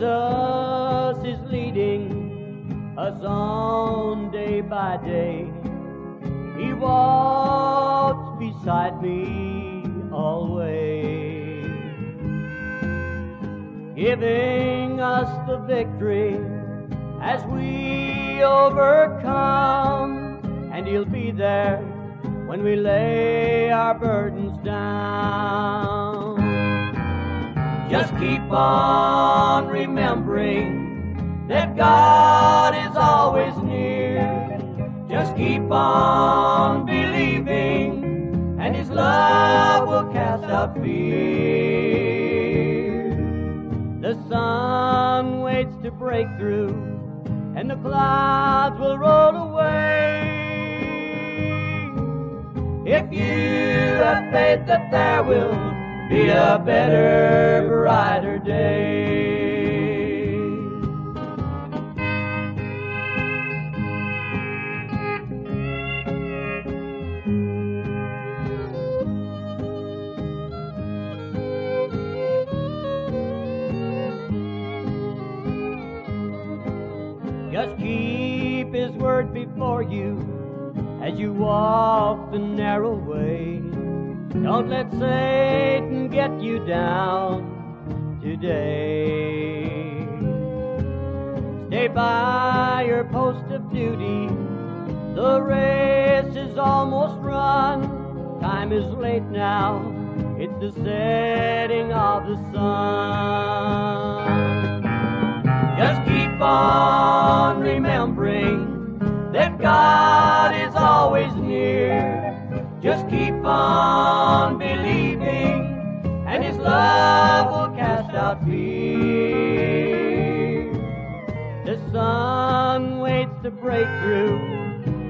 Jesus is leading us on day by day. He walks beside me always, giving us the victory as we overcome, and He'll be there when we lay our burdens down. Just keep on remembering that God is always near. Just keep on believing, and His love will cast out fear. The sun waits to break through, and the clouds will roll away. If you have faith that there will be a better, brighter day. Just keep His word before you as you walk the narrow way. Don't let Satan get you down today. Stay by your post of duty. The race is almost run. Time is late now. It's the setting of the sun. Just keep on remembering that God is always near. Just keep on believing, and His love will cast out fear. The sun waits to break through,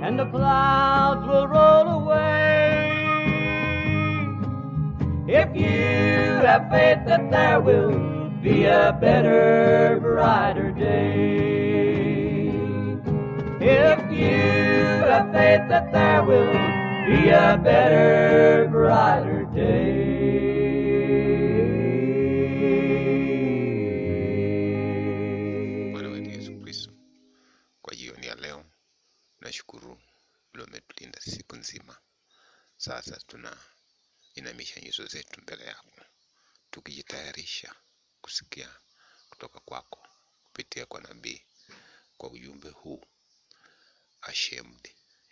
and the clouds will roll away. If you have faith that there will be a better, brighter day. If you have faith that there will be a better, brighter day. Bwana wetu Yesu Kristo, kwa jioni ya leo nashukuru ule umetulinda siku nzima. Sasa tunainamisha nyuso zetu mbele yako, tukijitayarisha kusikia kutoka kwako kupitia kwa nabii kwa ujumbe huu ashamed,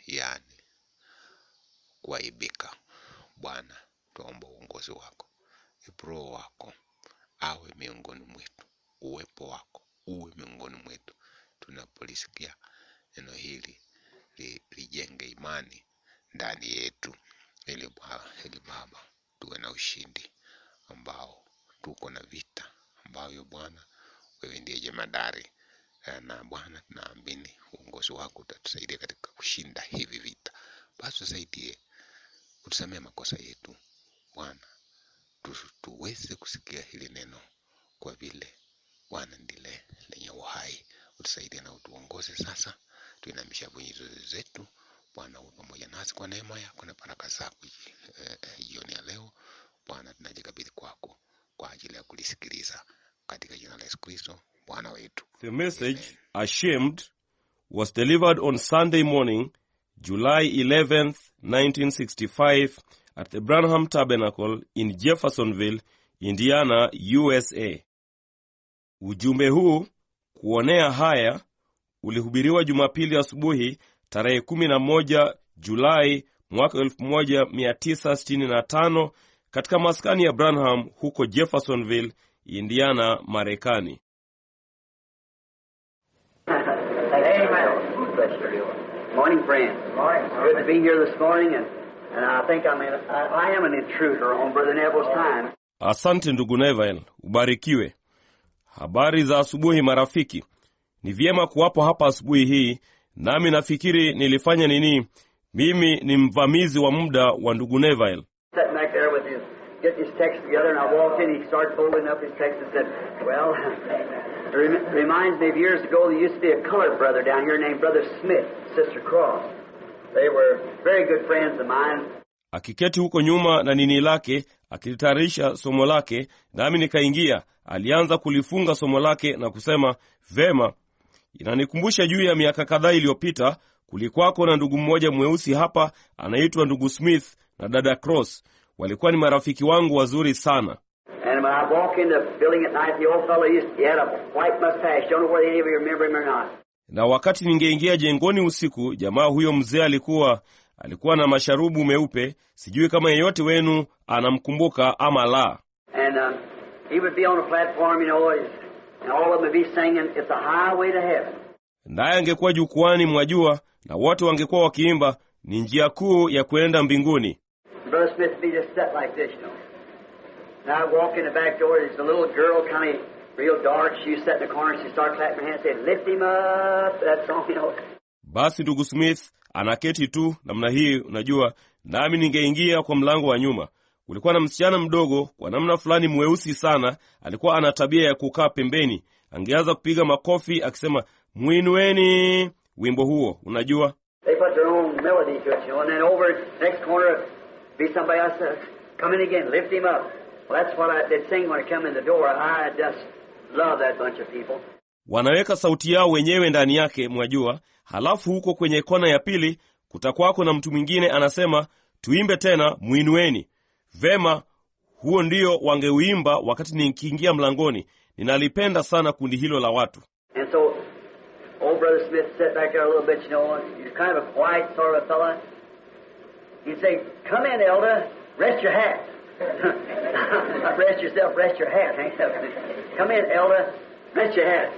yani kuaibika. Bwana, tuomba uongozi wako, Roho wako awe miongoni mwetu, uwepo wako uwe miongoni mwetu. Tunapolisikia neno hili lijenge imani ndani yetu, ili Baba tuwe na ushindi ambao tuko na vita ambavyo Bwana wewe ndiye jemadari, na Bwana tunaamini uongozi wako utatusaidia katika kushinda hivi vita. Basi tusaidie, utusamee makosa yetu Bwana, tuweze kusikia hili neno kwa vile Bwana ndile lenye uhai. Utusaidie na utuongoze sasa. Tuinamisha nyuso zetu Bwana, uwe pamoja nasi kwa neema yako na baraka zako jioni ya leo. Bwana, tunajikabidhi kwako kwa ajili ya kulisikiliza katika jina la Yesu Kristo Bwana wetu. The message, Ashamed, was delivered on Sunday morning, July 11th, 1965, at the Branham Tabernacle in Jeffersonville, Indiana, USA. Ujumbe huu, kuonea haya, ulihubiriwa Jumapili asubuhi tarehe 11 Julai mwaka 1965 katika maskani ya Branham huko Jeffersonville, Indiana, Marekani. Morning, friends. Morning. Good to be here this morning, and I think I am an intruder on Brother Neville's time. Asante ndugu Neville, ubarikiwe. Habari za asubuhi marafiki. Ni vyema kuwapo hapa asubuhi hii, nami nafikiri nilifanya nini? Mimi ni mvamizi wa muda wa ndugu Neville. Sitting back there with his, getting his text together, and I walked in, he started folding up his text and said, well, it reminds me of years ago there used to be a colored brother down here named Brother Smith, Sister Cross. They were very good friends of mine. Akiketi huko nyuma na nini lake, akilitayarisha somo lake, nami nikaingia. Alianza kulifunga somo lake na kusema, vema, inanikumbusha juu ya miaka kadhaa iliyopita kulikuwako na ndugu mmoja mweusi hapa anaitwa ndugu Smith na dada Cross. Walikuwa ni marafiki wangu wazuri sana. And when I walk in the building at night, the old fellow he had a white mustache. Don't know whether any of you remember him or not. Na wakati ningeingia jengoni usiku, jamaa huyo mzee alikuwa na masharubu meupe. Sijui kama yeyote wenu anamkumbuka ama la. And he would be on the platform, you know, and all of them would be singing, "It's a highway to heaven." Naye angekuwa jukwani, mwajua, na wote wangekuwa wakiimba, ni njia kuu ya kwenda mbinguni. Brother Smith would be just set like this, you know. And I walk in the back door, there's a little girl, kind of real dark. She was sitting in the corner, she started clapping her hands, said, "Lift him up." That song, you know. Basi ndugu Smith anaketi tu namna hii, unajua, nami ningeingia kwa mlango wa nyuma. Kulikuwa na msichana mdogo kwa namna fulani mweusi sana, alikuwa ana tabia ya kukaa pembeni. Angeanza kupiga makofi akisema, "Mwinueni," wimbo huo, unajua. They put their own melody to it, you know, and then over next corner be somebody else says, "Come in again, lift him up." Well, that's what they'd sing when I come in the door. I just love that bunch of people. Wanaweka sauti yao wenyewe ndani yake, mwajua. Halafu huko kwenye kona ya pili kutakuwako na mtu mwingine anasema, "Tuimbe tena, mwinueni." Vema, huo ndio wangeuimba wakati nikiingia mlangoni. Ninalipenda sana kundi hilo la watu. And so old Brother Smith sat back there a little bit, you know, he's kind of a quiet sort of a fella. He'd say, "Come in, Elder, rest your hat." Rest yourself, rest your hat. Come in, Elder, rest your hat.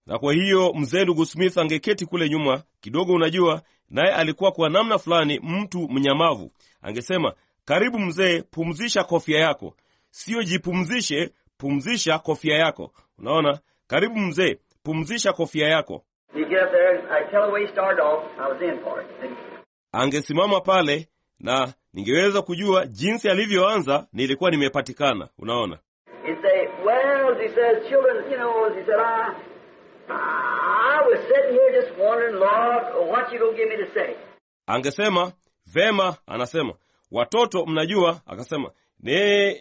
Na kwa hiyo mzee ndugu Smith angeketi kule nyuma kidogo, unajua, naye alikuwa kwa namna fulani mtu mnyamavu. Angesema, "Karibu mzee, pumzisha kofia yako." Sio jipumzishe, pumzisha kofia yako. Unaona? Karibu mzee, pumzisha kofia yako. You get up there, I tell the way he started off, I was in for it. Angesimama pale na ningeweza kujua jinsi alivyoanza, nilikuwa nimepatikana. Unaona? He'd say, "Well," as he says, "children, you know," as he said, I was sitting here just wondering, Lord, what you gonna give me to say." Angesema, vema, anasema, "Watoto, mnajua," akasema,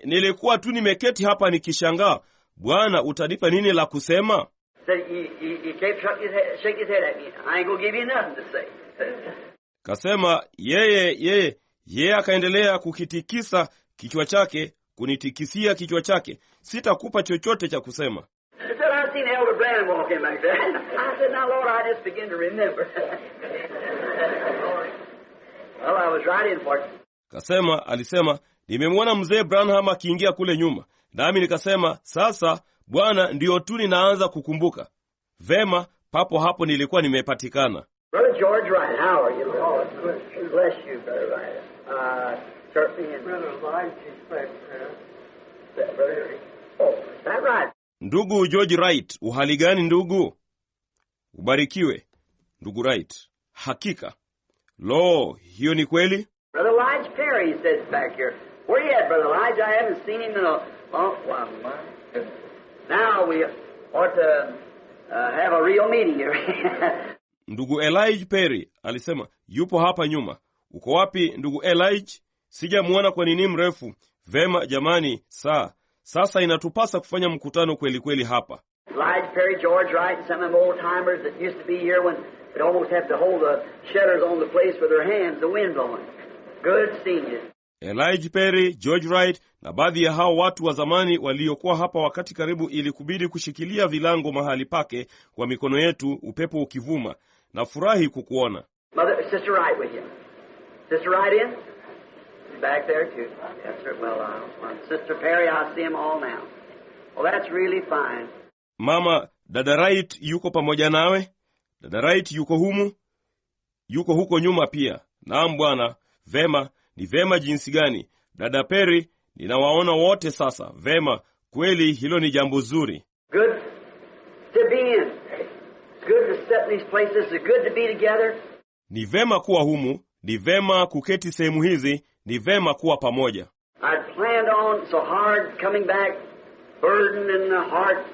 nilikuwa tu nimeketi hapa nikishangaa, Bwana, utanipa nini la kusema?" He kept shaking his head at me. "I ain't gonna give you nothing to say." Kasema, yeye akaendelea kukitikisa kichwa chake, kunitikisia kichwa chake, "Sitakupa chochote cha kusema." I said, "I seen Elder Branham walking back there." I said, "Now, Lord, I just begin to remember." Well, I was right in for it. Alisema, "Nimemwona mzee Branham akiingia kule nyuma." Nami nikasema, "Sasa Bwana, ndio tu ninaanza kukumbuka." Vema, papo hapo nilikuwa nimepatikana. Brother George Wright, how are you? Oh, bless you, Brother Wright. Certainly. Brother Wright, oh, is that right? Ndugu George Wright, uhali gani ndugu? Ubarikiwe, ndugu Wright. Hakika. Lo, hiyo ni kweli? Brother Elijah Perry, he says back here. Where you at, Brother Elijah? I haven't seen him in a long while. Now we ought to have a real meeting here. Ndugu Elijah Perry alisema, "Yupo hapa nyuma." Uko wapi ndugu Elijah? Sijamuona kwa nini mrefu. Vema jamani, sasa inatupasa kufanya mkutano kweli kweli hapa. Elijah Perry, George Wright, and some of them old timers that used to be here when they'd almost have to hold the shutters on the place with their hands, the wind blowing. Good seeing you. Elijah Perry, George Wright na baadhi ya hao watu wa zamani waliokuwa hapa wakati karibu ili kubidi kushikilia vilango mahali pake kwa mikono yetu, upepo ukivuma. Na furahi kukuona. Mother, Sister Wright with you. Sister Wright in? Back there too. Yes, sir. Well, Sister Perry, I see them all now. Well, that's really fine. Mama, dada Wright yuko pamoja nawe? Dada Wright yuko humu? Yuko huko nyuma pia. Naam bwana. Vema, ni vema jinsi gani. Dada Perry, ninawaona wote sasa. Vema, kweli hilo ni jambo zuri. Good to be in. It's good to sit in these places. It's good to be together. Ni vema kuwa humu. Ni vema kuketi sehemu hizi. Ni vema kuwa pamoja. I'd planned on so hard coming back, burdened in the heart.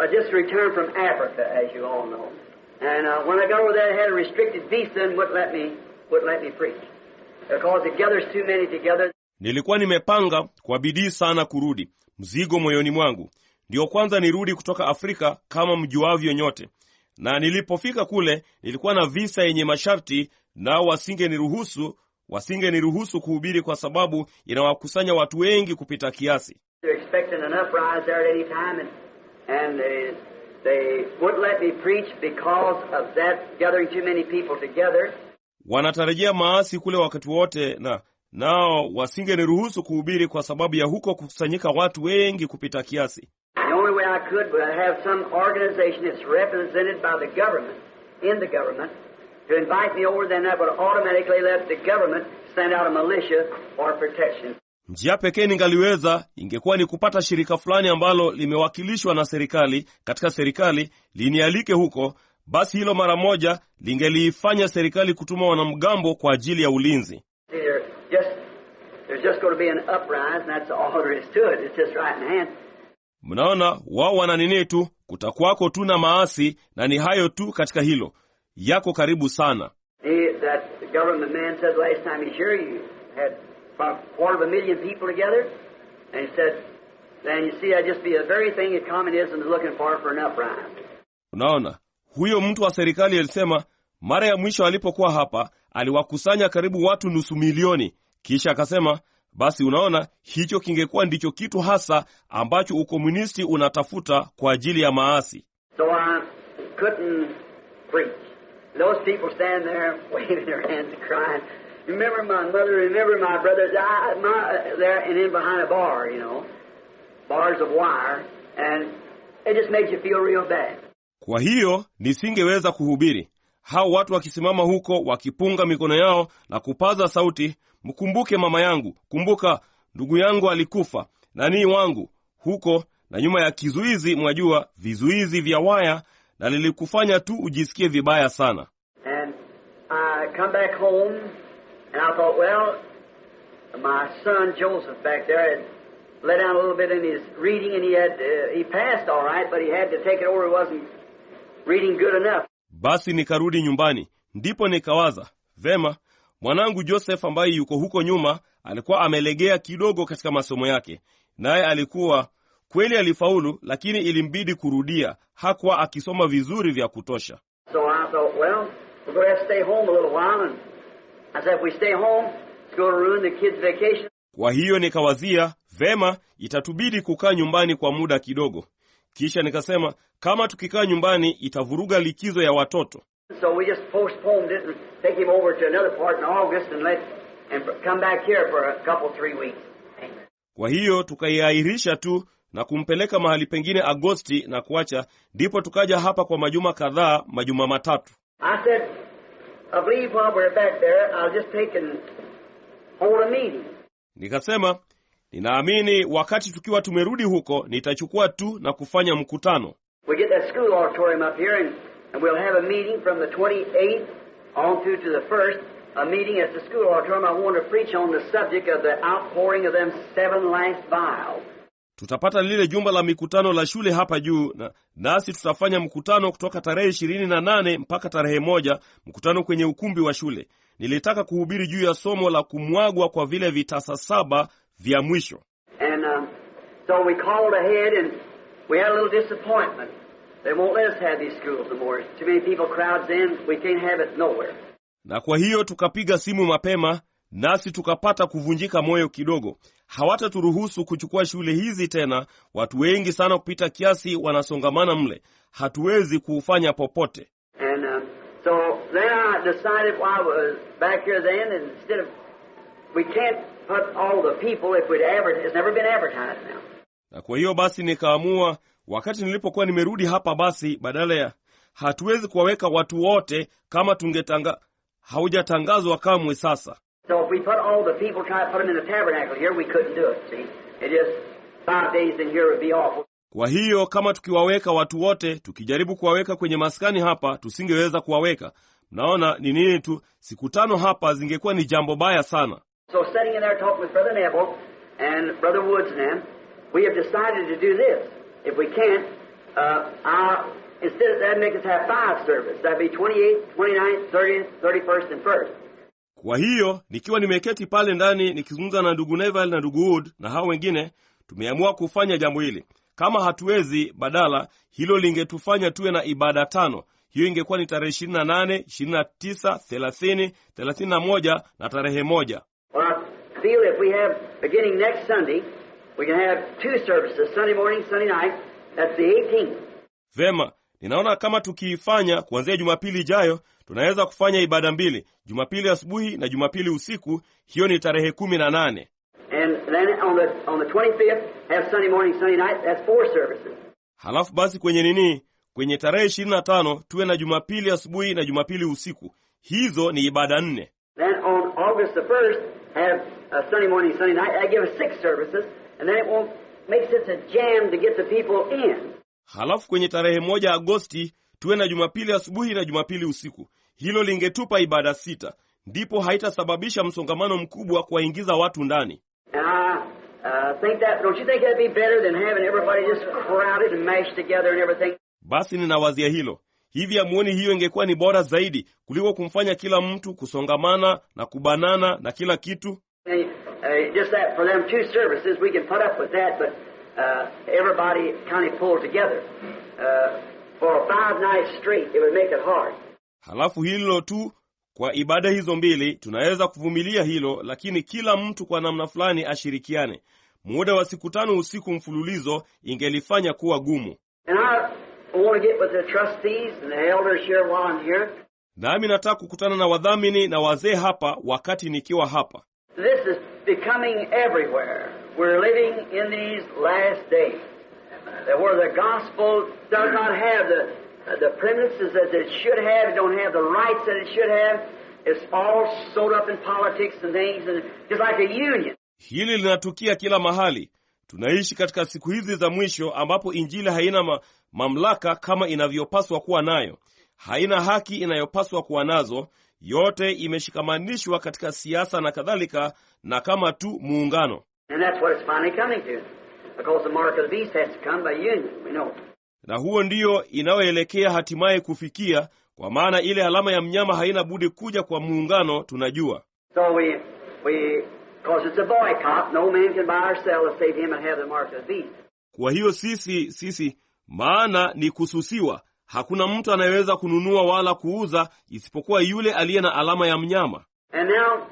I just returned from Africa, as you all know. And when I got over there, I had a restricted visa and wouldn't let me preach. Because it gathers too many together. Nilikuwa nimepanga kwa bidii sana kurudi, mzigo moyoni mwangu. Ndio kwanza nirudi kutoka Afrika kama mjuavyo nyote. Na nilipofika kule, nilikuwa na visa yenye masharti, nao wasingeniruhusu kuhubiri kwa sababu inawakusanya watu wengi kupita kiasi. They're expecting an uprising there at any time, and they wouldn't let me preach because of that, gathering too many people together. Wanatarajia maasi kule wakati wote, na nao wasingeniruhusu kuhubiri kwa sababu ya huko kukusanyika watu wengi kupita kiasi. The only way I could was have some organization that's represented by the government, in the government, to invite me over, then that would automatically let the government send out a militia for protection. Njia pekee ningaliweza ingekuwa ni kupata shirika fulani ambalo limewakilishwa na serikali, katika serikali linialike huko, basi hilo mara moja lingeliifanya serikali kutuma wanamgambo kwa ajili ya ulinzi. There's just going to be an uprising, and that's all there is to it. It's just right in hand. Mnaona, wao wana nini tu, kutakuwako tu na maasi, na ni hayo tu katika hilo. Yako karibu sana. That government man said last time he's here, you had about 250,000 people together, and he said, then you see, that'd just be the very thing that communism is looking for an uprising. Unaona, huyo mtu wa serikali alisema, mara ya mwisho alipokuwa hapa, aliwakusanya karibu watu 500,000. Kisha akasema, basi unaona, hicho kingekuwa ndicho kitu hasa ambacho ukomunisti unatafuta kwa ajili ya maasi. So I couldn't preach. Those people stand there waving their hands and crying, remember my mother, remember my brothers, there and in behind a bar, you know, bars of wire, and it just makes you feel real bad. Kwa hiyo nisingeweza kuhubiri. Hao watu wakisimama huko wakipunga mikono yao na kupaza sauti, mkumbuke mama yangu, kumbuka ndugu yangu alikufa, nani wangu, huko na nyuma ya kizuizi, mwajua, vizuizi vya waya, na lilikufanya tu ujisikie vibaya sana. And I come back home, and I thought, well, my son Joseph back there had let down a little bit in his reading, and he passed all right, but he had to take it over. He wasn't reading good enough. Basi nikarudi nyumbani, ndipo nikawaza, vema, mwanangu Joseph ambaye yuko huko nyuma alikuwa amelegea kidogo katika masomo yake, naye alikuwa kweli alifaulu, lakini ilimbidi kurudia, hakuwa akisoma vizuri vya kutosha. So I thought, well, we're going to have to stay home a little while, and I said, if we stay home, it's going to ruin the kids' vacation. Kwa hiyo nikawazia, vema, itatubidi kukaa nyumbani kwa muda kidogo. Kisha nikasema, kama tukikaa nyumbani itavuruga likizo ya watoto. So we just postponed it and take him over to another part in August and come back here for a couple 3 weeks. Kwa hiyo tukaiahirisha tu na kumpeleka mahali pengine Agosti na kuacha, ndipo tukaja hapa kwa majuma kadhaa, majuma matatu. I said, I believe while we're back there, I'll just take and hold a meeting. Nikasema, ninaamini wakati tukiwa tumerudi huko, nitachukua tu na kufanya mkutano. We get that school auditorium up here and we'll have a meeting from the 28th on through to the 1st, a meeting at the school auditorium. I want to preach on the subject of the outpouring of them 7 last vials. Tutapata lile jumba la mikutano la shule hapa juu, nasi tutafanya mkutano kutoka tarehe 28 mpaka tarehe 1, mkutano kwenye ukumbi wa shule. Nilitaka kuhubiri juu ya somo la kumwagwa kwa vile vitasa 7 vya mwisho. And so we called ahead and we had a little disappointment. They won't let us have these schools no more. Too many people crowds in, we can't have it nowhere. Na kwa hiyo tukapiga simu mapema, nasi tukapata kuvunjika moyo kidogo. Hawataturuhusu kuchukua shule hizi tena, watu wengi sana kupita kiasi wanasongamana mle. Hatuwezi kuufanya popote. And so then I decided while I was back here then, and instead of, we can't put all the people if we'd advertise, it's never been advertised now. Na kwa hiyo basi nikaamua, wakati nilipokuwa nimerudi hapa, basi badala ya, hatuwezi kuwaweka watu wote kama haujatangazwa kamwe sasa. So if we put all the people, try to put them in the tabernacle here, we couldn't do it, see. It just 5 days in here would be awful. Kwa hiyo kama tukiwaweka watu wote, tukijaribu kuwaweka kwenye maskani hapa, tusingeweza kuwaweka. Mnaona ni nini tu, siku 5 hapa zingekuwa ni jambo baya sana. So sitting in there talking with Brother Neville and Brother Woods and them, we have decided to do this. If we can't, instead of that, make us have 5 services. That'd be 28th, 29th, 30th, 31st, and 1st. Kwa hiyo nikiwa nimeketi pale ndani nikizungumza na ndugu Neville na ndugu Wood na hao wengine, tumeamua kufanya jambo hili. Kama hatuwezi, badala hilo lingetufanya tuwe na ibada 5. Hiyo ingekuwa ni tarehe 28, 29, 30, 31 na tarehe 1. Well, I feel if we have, beginning next Sunday, we can have 2 services, Sunday morning, Sunday night. That's the 18th. Vema, ninaona kama tukiifanya kuanzia Jumapili ijayo, tunaweza kufanya ibada 2, Jumapili asubuhi na Jumapili usiku. Hiyo ni tarehe 18. And then on the 25th, have Sunday morning, Sunday night. That's 4 services. Halafu basi kwenye tarehe 25 tuwe na Jumapili asubuhi na Jumapili usiku. Hizo ni ibada 4. Then on August the 1st, have Sunday morning, Sunday night. That gives us 6 services, and then it won't make such a jam to get the people in. Halafu kwenye tarehe 1 Agosti tuwe na Jumapili asubuhi na Jumapili usiku. Hilo lingetupa ibada 6. Ndipo haitasababisha msongamano mkubwa kuwaingiza watu ndani. And I think that, don't you think that'd be better than having everybody just crowded and mashed together and everything? Basi ninawazia hilo. Hivi amuoni hiyo ingekuwa ni bora zaidi kuliko kumfanya kila mtu kusongamana na kubanana na kila kitu? Just that for them 2 services we can put up with that, but everybody kind of pulled together. For 5 nights straight it would make it hard. Halafu hilo tu kwa ibada hizo 2 tunaweza kuvumilia hilo, lakini kila mtu kwa namna fulani ashirikiane. Muda wa siku 5 usiku mfululizo ingelifanya kuwa gumu. And I want to get with the trustees and the elders here while I'm here. Nami nataka kukutana na wadhamini na wazee hapa wakati nikiwa hapa. This is becoming everywhere. We're living in these last days, where the gospel does not have the premises that it should have, it don't have the rights that it should have. It's all sewed up in politics and things, and just like a union. Hili linatukia kila mahali. Tunaishi katika siku hizi za mwisho ambapo injili haina mamlaka kama inavyopaswa kuwa nayo. Haina haki inayopaswa kuwa nazo. Yote imeshikamanishwa katika siasa na kadhalika, na kama tu muungano. And that's what it's finally coming to. Because the mark of the beast has to come by union, we know. Na huo ndio inayoelekea hatimaye kufikia, kwa maana ile alama ya mnyama haina budi kuja kwa muungano, tunajua. So because it's a boycott, no man can buy or sell to save him and have the mark of the beast. Kwa hiyo sisi maana ni kususiwa. Hakuna mtu anayeweza kununua wala kuuza isipokuwa yule aliye na alama ya mnyama. And now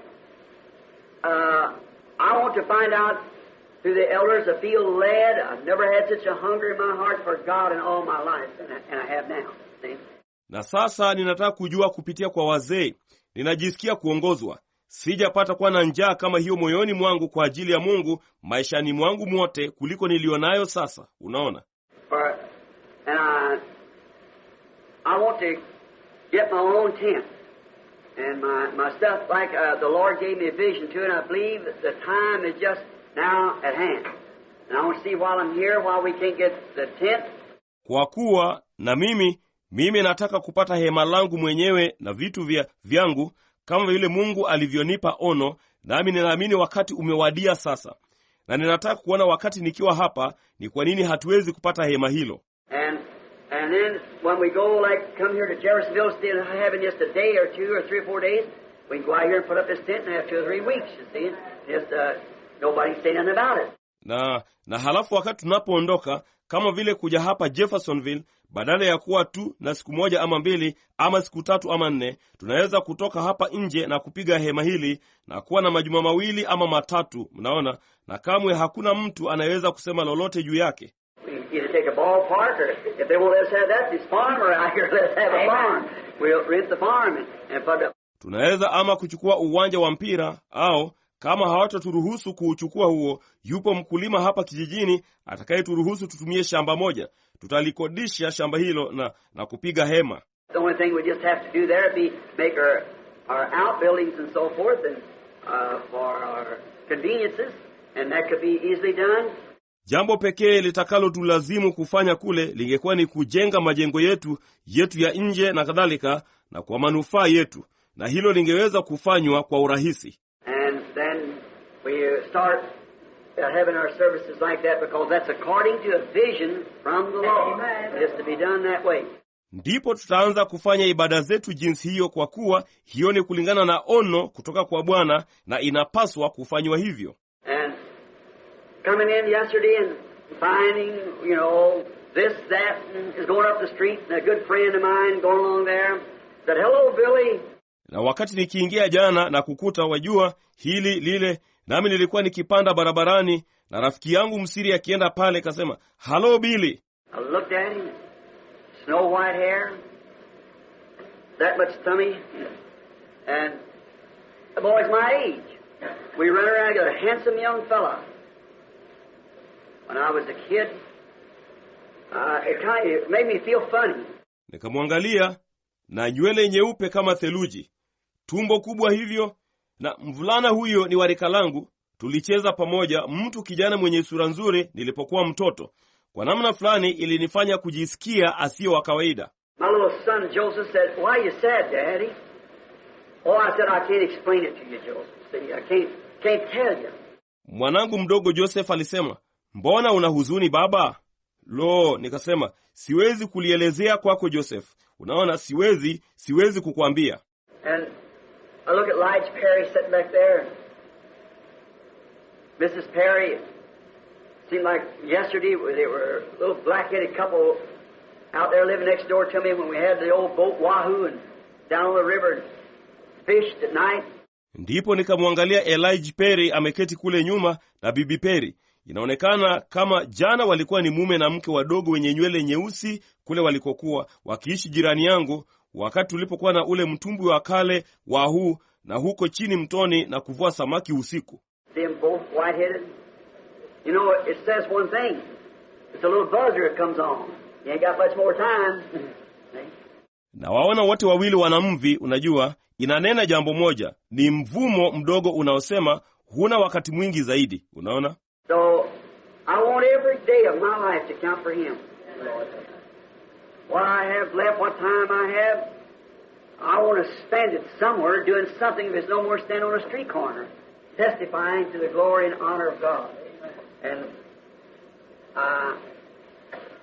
I want to find out through the elders, I feel led. I've never had such a hunger in my heart for God in all my life, and I have now. See? Na sasa ninataka kujua kupitia kwa wazee. Ninajisikia kuongozwa. Sijapata kuwa na njaa kama hiyo moyoni mwangu kwa ajili ya Mungu maishani mwangu mwote kuliko nilionayo sasa. Unaona? And I want to get my own tent and my stuff like the Lord gave me a vision to, and I believe that the time is just now at hand. And I want to see while I'm here, while we can't get the tent. Kwa kuwa na mimi nataka kupata hema langu mwenyewe na vitu vyangu kama vile Mungu alivyonipa ono, nami ninaamini wakati umewadia sasa. Na ninataka kuona wakati nikiwa hapa ni kwa nini hatuwezi kupata hema hilo. And then when we go, like come here to Jeffersonville, instead of having just a day or 2 or 3 or 4 days, we can go out here and put up this tent and have 2 or 3 weeks, you see. Just nobody say nothing about it. Na halafu wakati tunapoondoka, kama vile kuja hapa Jeffersonville, badala ya kuwa tu na siku 1 ama 2 ama siku 3 ama 4, tunaweza kutoka hapa nje na kupiga hema hili na kuwa na majuma 2 ama 3, mnaona, na kamwe hakuna mtu anayeweza kusema lolote juu yake. We either take a ballpark, or if they won't let us have that, this farmer out here, let's have a farm. We'll rent the farm and put up. Tunaweza ama kuchukua uwanja wa mpira, au kama hawataturuhusu kuuchukua huo, yupo mkulima hapa kijijini atakayeturuhusu tutumie shamba moja. Tutalikodisha shamba hilo na kupiga hema. The only thing we just have to do there be make our outbuildings and so forth, and for our conveniences, and that could be easily done. Jambo pekee litakalo tulazimu kufanya kule lingekuwa ni kujenga majengo yetu ya nje na kadhalika, na kwa manufaa yetu, na hilo lingeweza kufanywa kwa urahisi. And then we start having our services like that, because that's according to a vision from the Lord. It's to be done that way. ndipo tutaanza kufanya ibada zetu jinsi hiyo, kwa kuwa hiyo ni kulingana na ono kutoka kwa Bwana na inapaswa kufanywa hivyo. And coming in yesterday and finding, this, that, and is going up the street, and a good friend of mine going along there said, "Hello, Billy." Na wakati nikiingia jana na kukuta, wajua, hili lile, nami nilikuwa nikipanda barabarani na rafiki yangu msiri akienda pale, kasema, "Hello, Billy." I looked at him, snow white hair, that much tummy, and the boy's my age. We run around, got a handsome young fella. When I was a kid, it made me feel funny. Nikamwangalia, na nywele nyeupe kama theluji, tumbo kubwa hivyo, na mvulana huyo ni warika langu. Tulicheza pamoja, mtu kijana mwenye sura nzuri nilipokuwa mtoto. Kwa namna fulani ilinifanya kujisikia asiyo wa kawaida. My little son Joseph said, "Why you sad, Daddy?" Oh, I said, "I can't explain it to you, Joseph. See, I can't tell you." Mwanangu mdogo Joseph alisema, "Mbona una huzuni baba?" Lo, nikasema, siwezi kulielezea kwako Joseph. Unaona, siwezi kukuambia. And I look at Lige Perry sitting back there. Mrs. Perry, seemed like yesterday they were a little black-headed couple out there living next door to me when we had the old boat Wahoo and down on the river and fished at night. Ndipo nikamwangalia Elijah Perry ameketi kule nyuma na Bibi Perry. Inaonekana kama jana walikuwa ni mume na mke wadogo wenye nywele nyeusi kule walikokuwa wakiishi jirani yangu, wakati tulipokuwa na ule mtumbwi wa kale Wahoo na huko chini mtoni na kuvua samaki usiku. Them both white-headed. It says one thing. It's a little buzzer that comes on. You ain't got much more time. Na waona wote wawili wana mvi, unajua, inanena jambo moja, ni mvumo mdogo unaosema huna wakati mwingi zaidi, unaona? So, I want every day of my life to count for Him. What I have left, what time I have, I want to spend it somewhere doing something if it's no more standing on a street corner, testifying to the glory and honor of God. And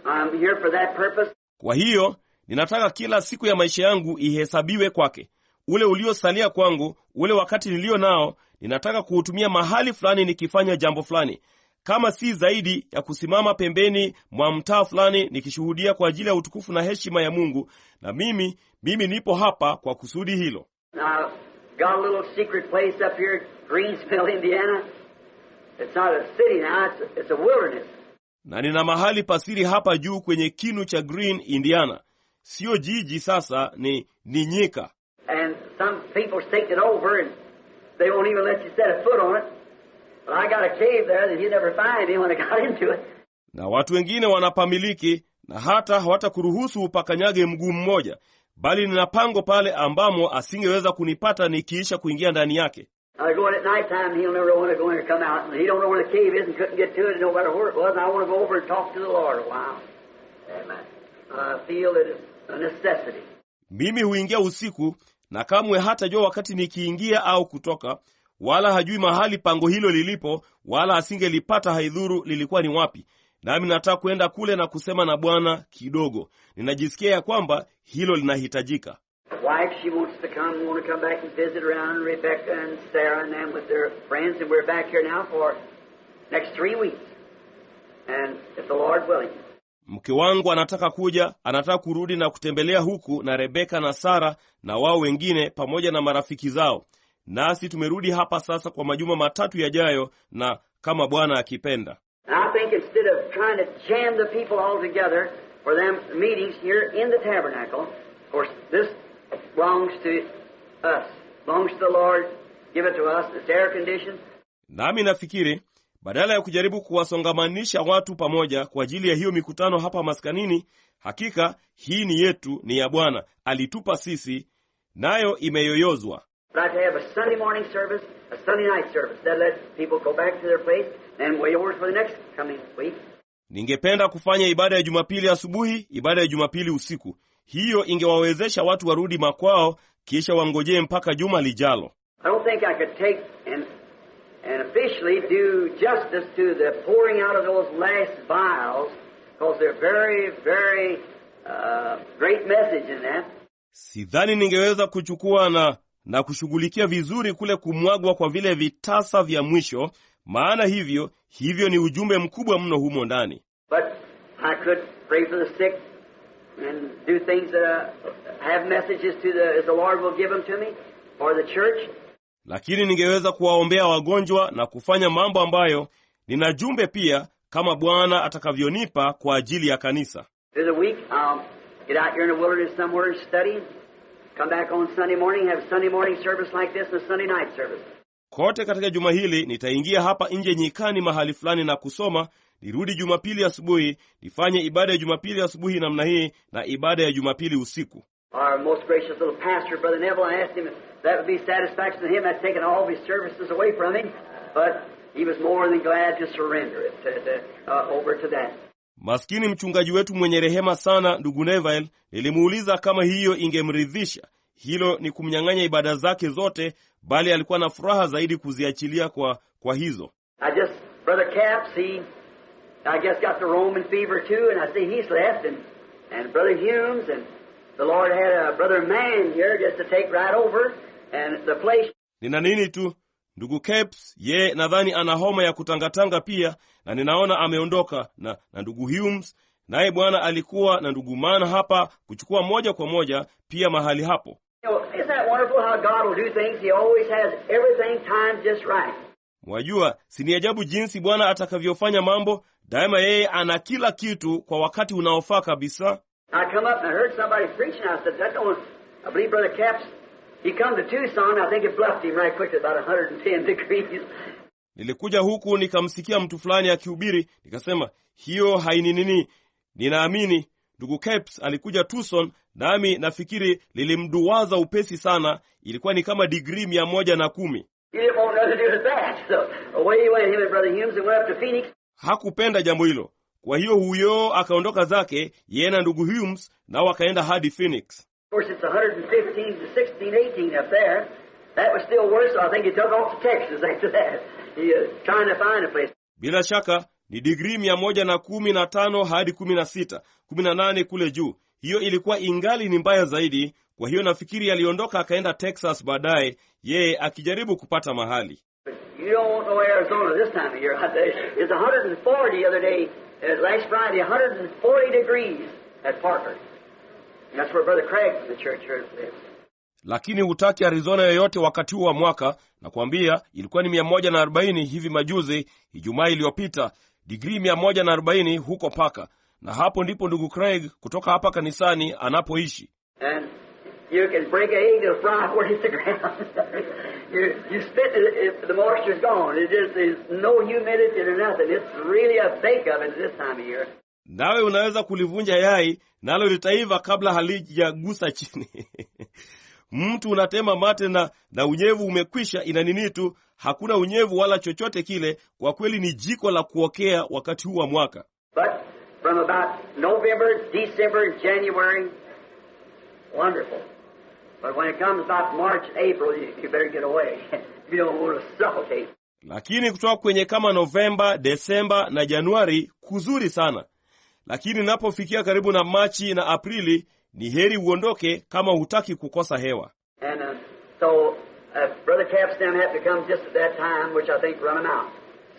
I'm here for that purpose. Kwa hiyo, ninataka kila siku ya maisha yangu ihesabiwe kwake. Ule uliosalia kwangu, ule wakati nilio nao, ninataka kuutumia mahali fulani nikifanya jambo fulani. Kama si zaidi ya kusimama pembeni mwa mtaa fulani nikishuhudia kwa ajili ya utukufu na heshima ya Mungu, na mimi nipo hapa kwa kusudi hilo. Now, got a little secret place up here, Greensville, Indiana. It's not a city now, it's a wilderness. Na nina mahali pasiri hapa juu kwenye kinu cha Green, Indiana. Sio jiji sasa, ni nyika. And some people take it over and they won't even let you set a foot on it. But I got a cave there that you'd never find me when I got into it. Na watu wengine wanapamiliki na hata hawatakuruhusu upakanyage mguu mmoja, bali nina pango pale ambamo asingeweza kunipata nikiisha kuingia ndani yake. I go in at night time, he'll never want to go in or come out. And he don't know where the cave is and couldn't get to it no matter where it was. And I want to go over and talk to the Lord a while. Amen. I feel that it's a necessity. Mimi huingia usiku na kamwe hatajua wakati nikiingia au kutoka, wala hajui mahali pango hilo lilipo, wala asingelipata haidhuru lilikuwa ni wapi. Nami nataka kwenda kule na kusema na Bwana kidogo. Ninajisikia ya kwamba hilo linahitajika. Wife, she wants to come back and visit around Rebecca and Sarah and them with their friends, and we're back here now for next 3 weeks. And if the Lord willing. Mke wangu anataka kurudi na kutembelea huku na Rebeka na Sara na wao wengine pamoja na marafiki zao. Nasi tumerudi hapa sasa kwa majuma 3 yajayo, na kama Bwana akipenda. I think instead of trying to jam the people all together for them meetings here in the tabernacle, of course this belongs to us, belongs to the Lord, give it to us, it's air conditioned. Nami nafikiri badala ya kujaribu kuwasongamanisha watu pamoja kwa ajili ya hiyo mikutano hapa maskanini, hakika hii ni yetu, ni ya Bwana, alitupa sisi, nayo imeyoyozwa. But I'd have a Sunday morning service, a Sunday night service. That lets people go back to their place and wait over for the next coming week. Ningependa kufanya ibada ya Jumapili asubuhi, ibada ya Jumapili usiku. Hiyo ingewawezesha watu warudi makwao kisha wangojee mpaka juma lijalo. I don't think I could take and officially do justice to the pouring out of those last vials, because they're very, very great message in that. Sidhani ningeweza kuchukua na kushughulikia vizuri kule kumwagwa kwa vile vitasa vya mwisho, maana hivyo ni ujumbe mkubwa mno humo ndani. But I could pray for the sick and do things that have messages as the Lord will give them to me for the church. Lakini ningeweza kuwaombea wagonjwa na kufanya mambo ambayo nina jumbe pia kama Bwana atakavyonipa kwa ajili ya kanisa. Through the week, I'll get out here in the wilderness somewhere and study. Come back on Sunday morning, have Sunday morning service like this and a Sunday night service. Kote katika juma hili nitaingia hapa nje nyikani mahali fulani na kusoma, nirudi Jumapili asubuhi, nifanye ibada ya Jumapili asubuhi namna hii na ibada ya Jumapili usiku. Our most gracious little pastor, Brother Neville, I asked him if that would be satisfaction to him. That's taken all of his services away from him, but he was more than glad to surrender it over to that. Maskini mchungaji wetu mwenye rehema sana, ndugu Neville, nilimuuliza kama hiyo ingemridhisha. Hilo ni kumnyang'anya ibada zake zote, bali alikuwa na furaha zaidi kuziachilia kwa hizo. Brother Capps, I guess got the Roman fever too, and I say he's left, and Brother Humes, and the Lord had a Brother Mann here just to take right over, and the place. Nina nini tu, ndugu Capps, ye nadhani ana homa ya kutangatanga pia, na ninaona ameondoka, na ndugu Humes, naye Bwana alikuwa na ndugu Mann hapa kuchukua moja kwa moja pia mahali hapo. Isn't that wonderful how God will do things? He always has everything timed just right. Mwajua, si ni ajabu jinsi Bwana atakavyofanya mambo? Daima yeye ana kila kitu kwa wakati unaofaa kabisa. I come up and I heard somebody preaching. I said, I believe Brother Capps, he come to Tucson. I think it bluffed him right quick at about 110 degrees. Nilikuja huku nikamsikia mtu fulani akihubiri, nikasema, hiyo haini ninaamini ndugu Capps alikuja Tucson, nami nafikiri lilimduwaza upesi sana, ilikuwa ni kama degree 110. He didn't want nothing to do with that. So away he went, him and Brother Humes, and went up to Phoenix. Hakupenda jambo hilo. Kwa hiyo huyo akaondoka zake, yeye na ndugu Humes, nao wakaenda hadi Phoenix. Of course it's 115 to 16, 18 up there. That was still worse, so I think he took off to Texas after that. He was trying to find a place. Bila shaka ni degree 115 hadi 16, 18 kule juu. Hiyo ilikuwa ingali ni mbaya zaidi. Kwa hiyo nafikiri aliondoka akaenda Texas baadaye, yeye akijaribu kupata mahali. You don't know Arizona this time of year. It's 140 the other day, last Friday, 140 degrees at Parker. And that's where Brother Craig from the church here lives. Lakini hutaki Arizona yoyote wakati huu wa mwaka, na kuambia ilikuwa ni 140 hivi majuzi, Ijumaa iliyopita, degree 140 huko Parker. Na hapo ndipo ndugu Craig kutoka hapa kanisani anapoishi. And you can break an egg to fry where it's the ground. you spit it, the moisture's gone. There's no humidity or nothing. It's really a bake oven this time of year. Nawe unaweza kulivunja yai, nalo litaiva kabla halijagusa chini. Mtu unatema mate na unyevu umekwisha, inanini tu, hakuna unyevu wala chochote kile. Kwa kweli ni jiko la kuokea wakati huu wa mwaka. But from about November, December, January, wonderful. But when it comes about March, April, you better get away. You don't want to suffocate. Lakini kutoka kwenye kama Novemba, Desemba na Januari, kuzuri sana. Lakini napofikia karibu na Machi na Aprili, ni heri uondoke kama hutaki kukosa hewa. And so Brother Capstan had to come just at that time, which I think run him out.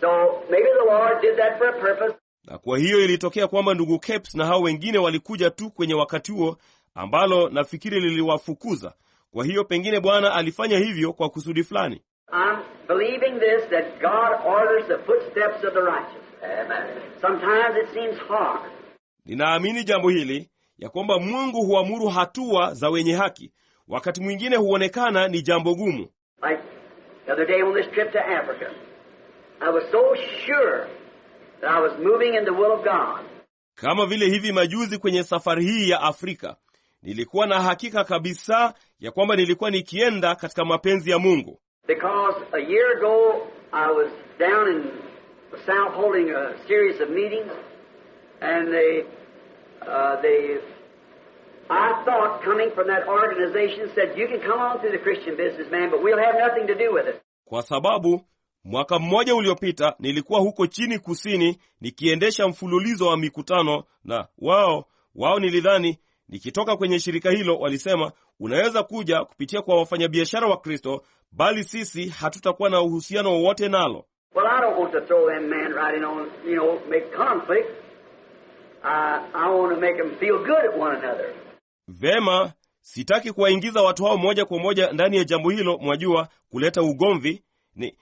So maybe the Lord did that for a purpose. Na kwa hiyo ilitokea kwamba ndugu Capes na hao wengine walikuja tu kwenye wakati huo, ambalo nafikiri liliwafukuza. Kwa hiyo pengine Bwana alifanya hivyo kwa kusudi fulani. I'm believing this, that God orders the footsteps of the righteous. Amen. Sometimes it seems hard. Ninaamini jambo hili, ya kwamba Mungu huamuru hatua za wenye haki. Wakati mwingine huonekana ni jambo gumu. Like the other day on this trip to Africa, I was so sure that I was moving in the will of God. Kama vile hivi majuzi kwenye safari hii ya Afrika, nilikuwa na hakika kabisa ya kwamba nilikuwa nikienda katika mapenzi ya Mungu. Because a year ago I was down in the South holding a series of meetings, and I thought coming from that organization said, you can come on through the Christian business, man, but we'll have nothing to do with it. Kwa sababu mwaka mmoja uliopita nilikuwa huko chini kusini nikiendesha mfululizo wa mikutano, na wao Wao nilidhani nikitoka kwenye shirika hilo walisema unaweza kuja kupitia kwa wafanyabiashara wa Kristo, bali sisi hatutakuwa na uhusiano wowote nalo. Well, I don't want to throw them men right in on, make conflict. I want to make them feel good at one another. Vema, sitaki kuwaingiza watu hao moja kwa moja ndani ya jambo hilo, mwajua, kuleta ugomvi.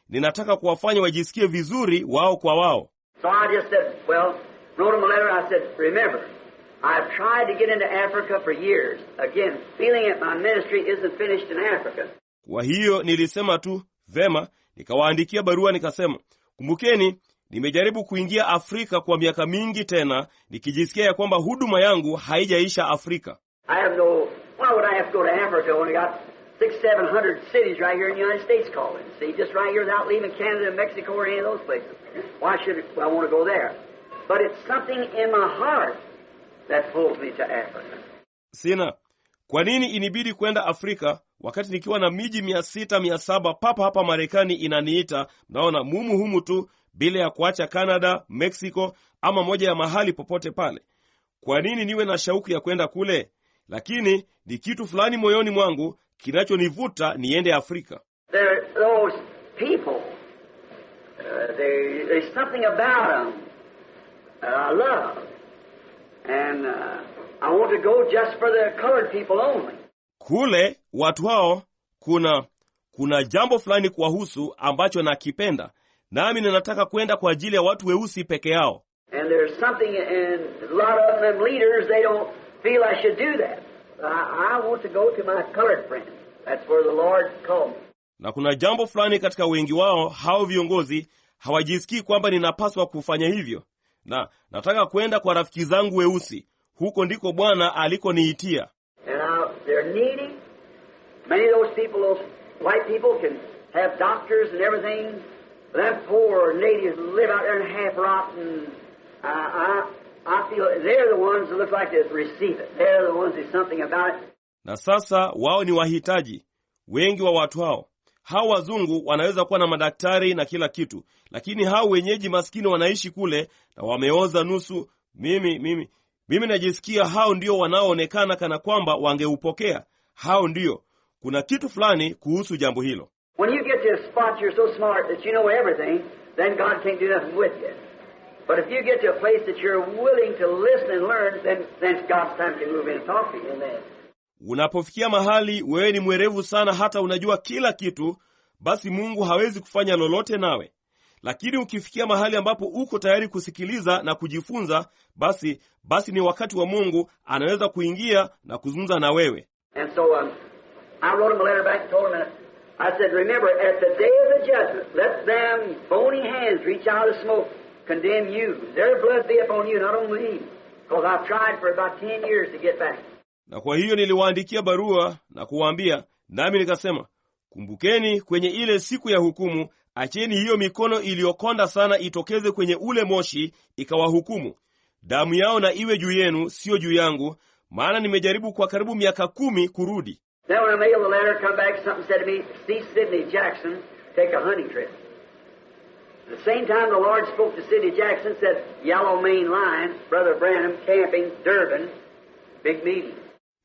Ninataka kuwafanya wajisikie vizuri wao kwa wao. So I just said, wrote them a letter. I said, remember, I've tried to get into Africa for years. Again, feeling that my ministry isn't finished in Africa. Kwa hiyo nilisema tu, vema, nikawaandikia barua nikasema, kumbukeni, nimejaribu kuingia Afrika kwa miaka mingi tena, nikijisikia ya kwamba huduma yangu haijaisha Afrika. Why would I have to go to Africa when I got 600-700 cities right here in the United States calling? See, just right here without leaving Canada and Mexico or any of those places. Why should I want to go there? But it's something in my heart that pulls me to Africa. Sina, kwa nini inibidi kwenda Afrika wakati nikiwa na miji 600-700 papa hapa Marekani inaniita, naona humu tu, bila ya kuacha Canada, Mexico ama moja ya mahali popote pale. Kwa nini niwe na shauku ya kwenda kule? Lakini ni kitu fulani moyoni mwangu kinachonivuta niende Afrika. Those people, there's something about them I love. And I want to go just for the colored people only. Kule watu hao kuna jambo fulani kuwahusu ambacho nakipenda, nami ninataka kwenda kwa ajili ya watu weusi peke yao. And there's something in a lot of them leaders, they don't feel I should do that. I want to go to my colored friends. That's where the Lord called me. Na kuna jambo fulani katika wengi wao, hao viongozi hawajisikii kwamba ninapaswa kufanya hivyo. Na nataka kwenda kwa rafiki zangu weusi. Huko ndiko Bwana alikoniitia. And they're needy. Many of those people, those white people, can have doctors and everything. Them poor natives live out there and half rotten. I feel they're the ones that look like they receive it. They're the ones there's something about it. Na sasa wao ni wahitaji. Wengi wa watu hao. Hao wazungu wanaweza kuwa na madaktari na kila kitu, lakini hao wenyeji maskini wanaishi kule na wameoza nusu. Mimi najisikia hao ndio wanaoonekana kana kwamba wangeupokea. Hao ndio. Kuna kitu fulani kuhusu jambo hilo. When you get to a spot you're so smart that you know everything, then God can't do nothing with you. But if you get to a place that you're willing to listen and learn, then God's time can move in and talk to you. Amen. Unapofikia mahali wewe ni mwerevu sana hata unajua kila kitu, basi Mungu hawezi kufanya lolote nawe. Lakini ukifikia mahali ambapo uko tayari kusikiliza na kujifunza, basi ni wakati wa Mungu anaweza kuingia na kuzungumza na wewe. And so I wrote him a letter back and told him, I said, remember, at the day of the judgment, let them bony hands reach out of smoke, condemn you. Their blood be upon you, not on me. Because I've tried for about 10 years to get back. Na kwa hiyo niliwaandikia barua na kuwaambia, nami nikasema, kumbukeni kwenye ile siku ya hukumu, acheni hiyo mikono iliyokonda sana itokeze kwenye ule moshi ikawahukumu. Damu yao na iwe juu yenu, sio juu yangu, maana nimejaribu kwa karibu miaka 10 kurudi. Then when I mailed the letter, come back, something said to me, see Sidney Jackson take a hunting trip. At the same time the Lord spoke to Sidney Jackson, said, Yellow Main Line, Brother Branham, camping, Durban, big meeting.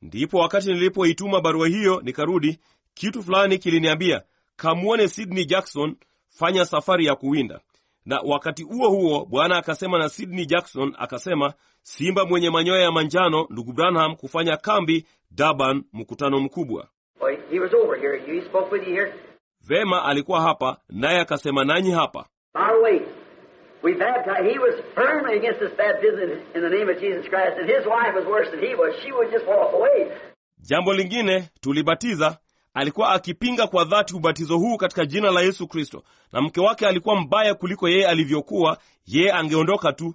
Ndipo wakati nilipoituma barua hiyo nikarudi, kitu fulani kiliniambia, kamuone Sidney Jackson, fanya safari ya kuwinda. Na wakati huo Bwana akasema na Sidney Jackson, akasema, simba mwenye manyoya ya manjano, ndugu Branham kufanya kambi Durban, mkutano mkubwa. Well, he was over here. He spoke with you here. Vema, alikuwa hapa, naye akasema nanyi hapa. By the way, we baptized. He was firmly against this baptism in the name of Jesus Christ, and his wife was worse than he was. She would just walk away. Jambo lingine, tulibatiza, alikuwa akipinga kwa dhati ubatizo huu katika jina la Yesu Kristo, na mke wake alikuwa mbaya kuliko yeye alivyokuwa. Yeye angeondoka tu.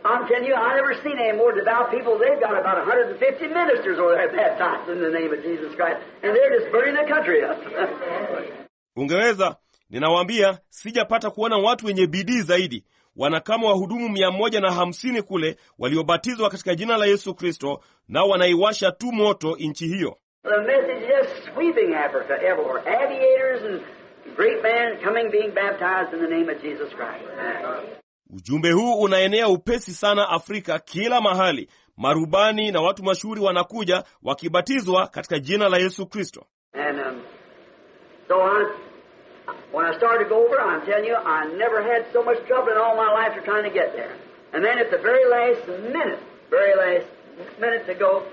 I'm telling you, I never seen any more devout people. They've got about 150 ministers over there baptized in the name of Jesus Christ, and they're just burning the country up. Ungeweza, ninawaambia, sijapata kuona watu wenye bidii zaidi. Wana kama wahudumu 150 kule waliobatizwa katika jina la Yesu Kristo, nao wanaiwasha tu moto nchi hiyo. The message is just sweeping Africa everywhere. Aviators and great men coming being baptized in the name of Jesus Christ. Ujumbe huu unaenea upesi sana Afrika, kila mahali. Marubani na watu mashuhuri wanakuja wakibatizwa katika jina la Yesu Kristo. And so when I started to go over, I'm telling you, I never had so much trouble in all my life for trying to get there. And then at the very last minute to go,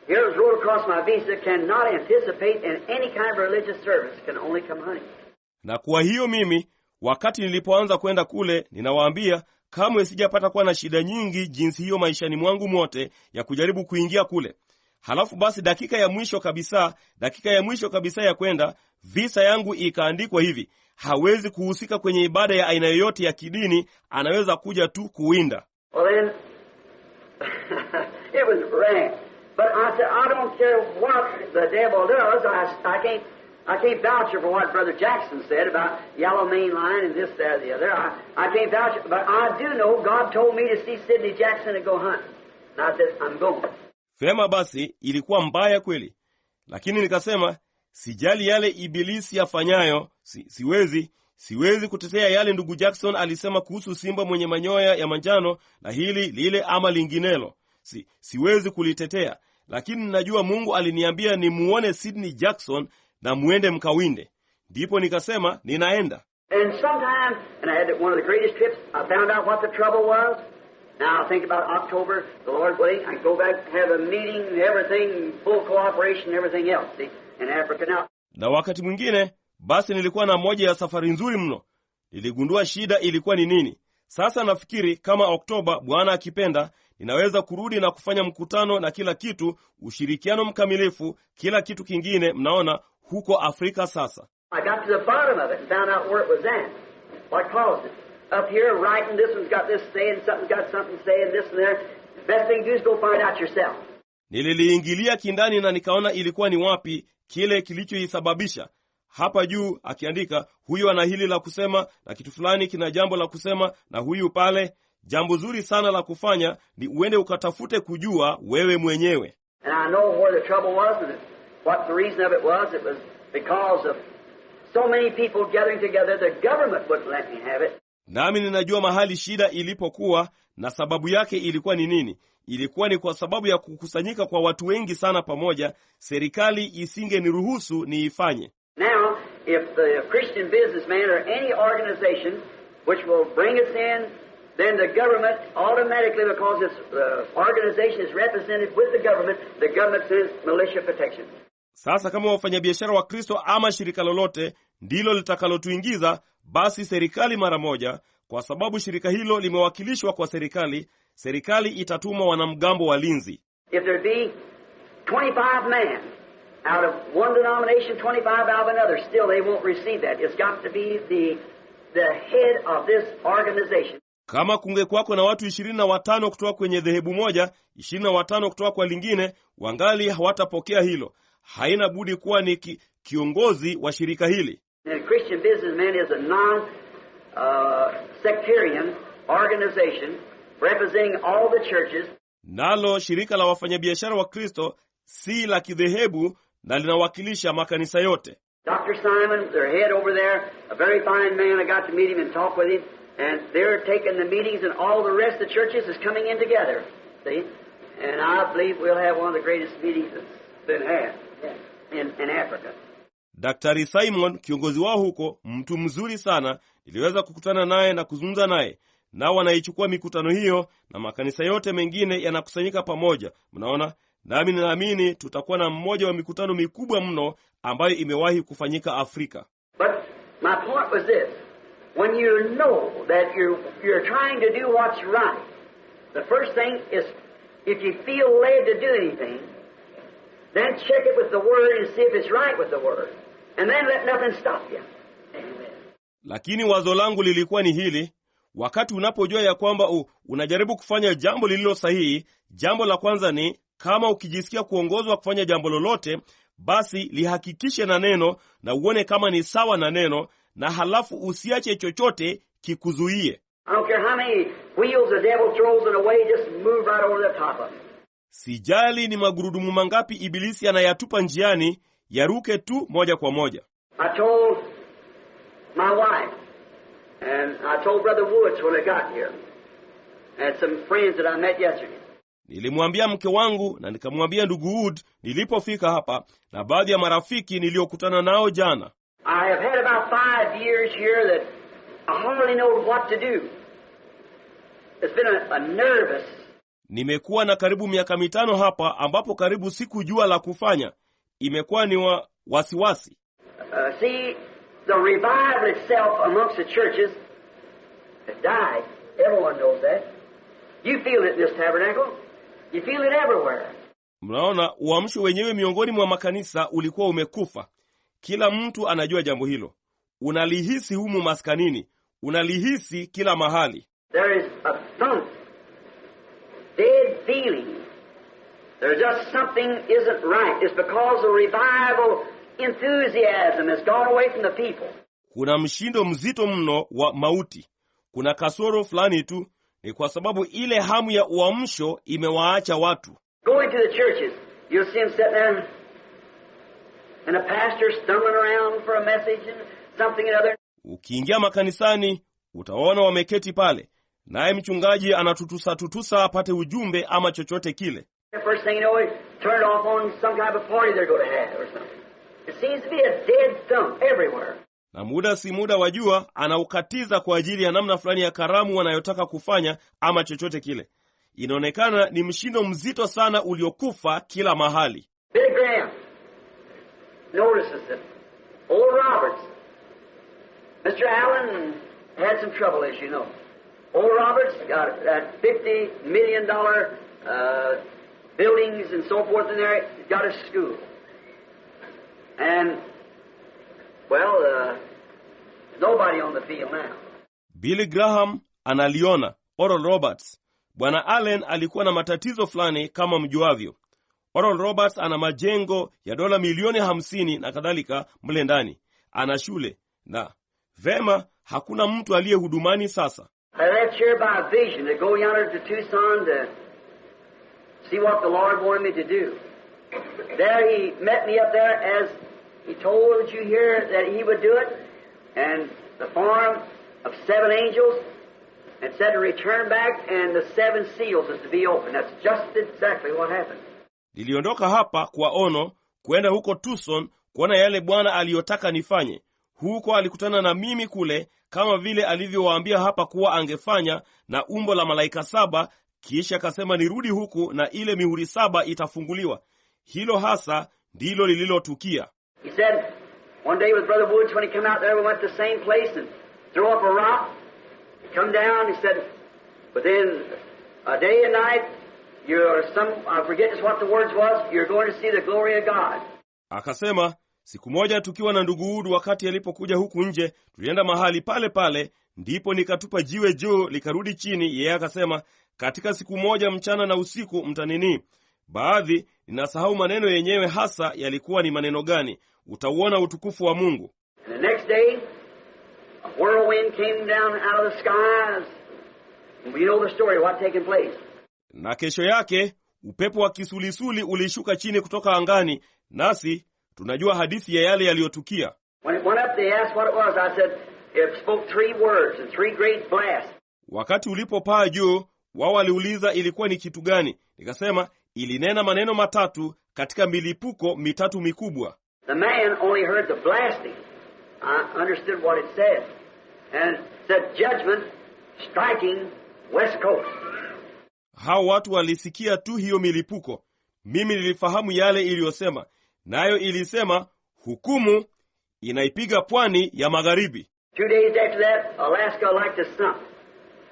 here it was wrote across my visa, cannot anticipate in any kind of religious service, can only come hunting. Na kwa hiyo mimi, wakati nilipoanza kwenda kule, ninawaambia, kamwe sijapata kuwa na shida nyingi jinsi hiyo maishani mwangu mwote ya kujaribu kuingia kule. Halafu basi dakika ya mwisho kabisa ya kwenda, visa yangu ikaandikwa hivi: hawezi kuhusika kwenye ibada ya aina yoyote ya kidini, anaweza kuja tu kuwinda. Well then, it was wrong. But I said, I don't care what the devil does. I can't vouch for what Brother Jackson said about yellow main line and this, that, the other. I can't vouch, but I do know God told me to see Sidney Jackson and go hunting. And I said, I'm going. Fema basi, ilikuwa mbaya kweli. Lakini nikasema, sijali yale ibilisi yafanyayo, siwezi kutetea yale ndugu Jackson alisema kuhusu simba mwenye manyoya ya manjano na hili lile ama linginelo. Siwezi kulitetea, lakini najua Mungu aliniambia ni muone Sidney Jackson na muende mkawinde. Ndipo nikasema ninaenda. And sometime, and I had one of the greatest trips, I found out what the trouble was. Now I think about October, the Lord willing, I go back, have a meeting, everything, full cooperation, everything else, see, in Africa now. Na wakati mwingine, basi nilikuwa na moja ya safari nzuri mno. Niligundua shida ilikuwa ni nini. Sasa nafikiri kama Oktoba, Bwana akipenda, ninaweza kurudi na kufanya mkutano na kila kitu, ushirikiano mkamilifu, kila kitu kingine, mnaona, huko Afrika sasa. I got to the bottom of it and found out where it was at. What caused it? Up here writing, this one's got this saying, something's got something saying, this and there. The best thing to do is go find out yourself. Nililiingilia kindani na nikaona ilikuwa ni wapi kile kilichoisababisha. Hapa juu akiandika, huyu ana hili la kusema na kitu fulani kina jambo la kusema na huyu pale. Jambo zuri sana la kufanya ni uende ukatafute kujua wewe mwenyewe. And I know where the trouble was and what the reason of it was. It was because of so many people gathering together, the government wouldn't let me have it. Nami ninajua mahali shida ilipokuwa na sababu yake ilikuwa ni nini. Ilikuwa ni kwa sababu ya kukusanyika kwa watu wengi sana pamoja, serikali isingeniruhusu niifanye. Now, if the Christian businessman or any organization which will bring us in, then the government automatically, because this organization is represented with the government sends militia protection. Sasa kama wafanyabiashara wa Kristo ama shirika lolote ndilo litakalotuingiza, basi serikali mara moja, kwa sababu shirika hilo limewakilishwa kwa serikali itatuma wanamgambo walinzi. If there be 25 men out of one denomination, 25 out of another, still they won't receive that. It's got to be the head of this organization. Kama kungekuwako na watu 25 kutoka kwenye dhehebu moja, 25 kutoka kwa lingine, wangali hawatapokea hilo. Haina budi kuwa ni kiongozi wa shirika hili. And a Christian businessman is a non-sectarian organization representing all the churches. Nalo shirika la wafanyabiashara wa Kristo si la kidhehebu na linawakilisha makanisa yote. Dr. Simon, their head over there, a very fine man, I got to meet him and talk with him, and they're taking the meetings and all the rest of the churches is coming in together, see? And I believe we'll have one of the greatest meetings that's been had in Africa. Daktari Simon, kiongozi wao huko, mtu mzuri sana, niliweza kukutana naye na kuzungumza naye. Nao wanaichukua mikutano hiyo na makanisa yote mengine yanakusanyika pamoja. Mnaona? Nami ninaamini tutakuwa na mmoja wa mikutano mikubwa mno ambayo imewahi kufanyika Afrika. But my point was this. When you know that you're trying to do what's right, the first thing is if you feel led to do anything, then check it with the Word and see if it's right with the Word. And then let nothing stop you. Amen. Lakini wazo langu lilikuwa ni hili: wakati unapojua ya kwamba unajaribu kufanya jambo lililo sahihi, jambo la kwanza ni kama ukijisikia kuongozwa kufanya jambo lolote, basi lihakikishe na neno na uone kama ni sawa na neno, na halafu usiache chochote kikuzuie. I don't care how many wheels the devil throws in a way, just move right over the top of it. Sijali ni magurudumu mangapi ibilisi anayatupa njiani, yaruke tu moja kwa moja. I told my wife, And I told Brother Woods when I got here, and some friends that I met yesterday. Nilimwambia mke wangu na nikamwambia ndugu Wood nilipofika hapa na baadhi ya marafiki niliokutana nao jana. I have had about 5 years here that I hardly know what to do. It's been a nervous. Nimekuwa na karibu miaka 5 hapa ambapo karibu sikujua la kufanya. Imekuwa ni wasiwasi. See, the revival itself amongst the churches has died. Everyone knows that. You feel it in this tabernacle. You feel it everywhere. Mnaona uamsho wenyewe miongoni mwa makanisa ulikuwa umekufa. Kila mtu anajua jambo hilo. Unalihisi humu maskanini. Unalihisi kila mahali. There is a thump. Dead feeling. There's just something isn't right. It's because the revival enthusiasm has gone away from the people. Kuna mshindo mzito mno wa mauti. Kuna kasoro fulani tu, ni kwa sababu ile hamu ya uamsho imewaacha watu. Go into the churches. You'll see them sitting there and a pastor stumbling around for a message and something or other. Ukiingia makanisani, utaona wameketi pale. Naye mchungaji anatutusa apate ujumbe ama chochote kile. The first thing you know, turn it off on some kind of a party they're going to have or something. It seems to be a dead thump everywhere. Na muda si muda wajua, anaukatiza kwa ajili ya namna fulani ya karamu wanayotaka kufanya ama chochote kile. Inaonekana ni mshindo mzito sana uliokufa kila mahali. Billy Graham notices it. Old Roberts. Mr. Allen had some trouble, as you know. Old Roberts got that $50 million buildings and so forth in there. He's got a school. And, well, nobody on the field now. Billy Graham analiona. Oral Roberts. Bwana Allen alikuwa na matatizo fulani kama mjuavyo. Oral Roberts ana majengo ya dola milioni 50 na kadhalika mle ndani. Ana shule na vema hakuna mtu aliyehudumani sasa. I left here by vision to go yonder to Tucson to see what the Lord wanted me to do. There he met me up there as he told you here that he would do it, and the form of 7 angels, and said to return back, and the 7 seals is to be opened. That's just exactly what happened. Niliondoka hapa kwa ono, kwenda huko Tucson, kuona yale Bwana aliyotaka nifanye. Huko alikutana na mimi kule, kama vile alivyowaambia hapa kuwa angefanya, na umbo la malaika 7, kisha akasema nirudi huku na ile mihuri 7 itafunguliwa. Hilo hasa ndilo lililotukia. He said, one day with Brother Woods, when he came out there, we went to the same place and threw up a rock. He come down, he said, within a day and night, I forget just what the words was, you're going to see the glory of God. Akasema, siku moja tukiwa na ndugu Wood wakati alipokuja huku nje, tulienda mahali pale pale, ndipo nikatupa jiwe juu likarudi chini. Yeye akasema, katika siku moja mchana na usiku mtanini. Baadhi ninasahau maneno yenyewe hasa yalikuwa ni maneno gani. Utauona utukufu wa Mungu. And the next day, a whirlwind came down out of the skies. And we know the story of what taken place. Na kesho yake upepo wa kisulisuli ulishuka chini kutoka angani, nasi tunajua hadithi ya yale yaliyotukia. When it went up, they asked what it was. I said, it spoke 3 words and 3 great blasts. Wakati ulipopaa juu, wao waliuliza ilikuwa ni kitu gani. Nikasema ilinena maneno 3 katika milipuko 3 mikubwa. The man only heard the blasting. I understood what it said. And it said judgment striking West Coast. Hao watu walisikia tu hiyo milipuko. Mimi nilifahamu yale iliyosema. Nayo ilisema hukumu inaipiga pwani ya magharibi. 2 days after that, Alaska like the sun.